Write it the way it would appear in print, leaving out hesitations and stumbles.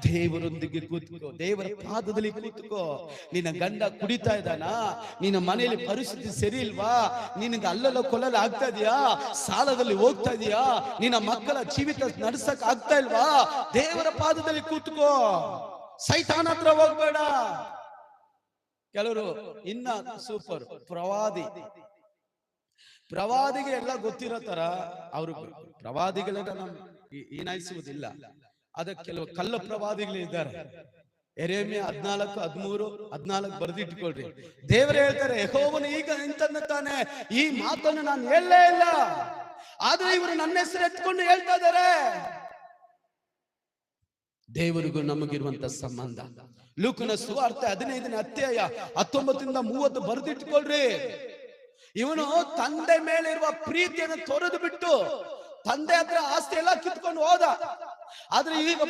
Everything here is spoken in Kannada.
ದೇವರೊಂದಿಗೆ ಕೂತ್ಕೋ, ದೇವರ ಪಾದದಲ್ಲಿ ಕೂತ್ಕೋ. ನಿನ್ನ ಗಂಡ ಕುಡಿತಾ ಇದ್ದಾನ, ನಿನ್ನ ಮನೆಯಲ್ಲಿ ಪರಿಸ್ಥಿತಿ ಸರಿ ಇಲ್ವಾ, ನಿನಗೆ ಅಲ್ಲಲ್ಲ ಕೊಲ್ಲಲು ಆಗ್ತಾ ಇದೆಯಾ, ಸಾಲದಲ್ಲಿ ಹೋಗ್ತಾ ಇದೆಯಾ, ನಿನ್ನ ಮಕ್ಕಳ ಜೀವಿತ ನಡೆಸಕ್ ಆಗ್ತಾ ಇಲ್ವಾ, ದೇವರ ಪಾದದಲ್ಲಿ ಕೂತ್ಕೋ. ಸೈತಾನ ಹತ್ರ ಹೋಗ್ಬೇಡ. ಕೆಲವರು ಇನ್ನ ಸೂಪರ್ ಪ್ರವಾದಿಗೆ ಎಲ್ಲ ಗೊತ್ತಿರೋ ತರ ಅವರು ಪ್ರವಾದಿಗಳನ್ನ ಏನಾಯಿಸುವುದಿಲ್ಲ. ಅದಕ್ಕೆ ಕೆಲವು ಕಳ್ಳ ಪ್ರವಾದಿಗಳು ಇದ್ದಾರೆ. ಯೆರೆಮೀಯ 14:13-14 ಬರೆದಿಟ್ಕೊಳ್ರಿ. ದೇವರು ಹೇಳ್ತಾರೆ, ಯೆಹೋವನು ಈಗ ಇಂತನ್ನುತ್ತಾನೆ, ಈ ಮಾತನ್ನು ನಾನು ಹೇಳಲೇ ಇಲ್ಲ, ಆದ್ರೆ ಇವರು ನನ್ನ ಹೆಸರು ಎತ್ಕೊಂಡು ಹೇಳ್ತಾ ಇದ್ದಾರೆ. ದೇವರಿಗೂ ನಮಗಿರುವಂತ ಸಂಬಂಧ. ಲೂಕನ ಸುವಾರ್ತೆ 15ನೇ ಅಧ್ಯಾಯ 19-30 ಬರೆದಿಟ್ಕೊಳ್ರಿ. ಇವನು ತಂದೆ ಮೇಲೆ ಇರುವ ಪ್ರೀತಿಯನ್ನು ತೊರೆದು ಬಿಟ್ಟು ತಂದೆ ಹತ್ರ ಆಸ್ತಿ ಎಲ್ಲ ಕಿತ್ಕೊಂಡು ಹೋದ. ಆದ್ರೆ ಈಗ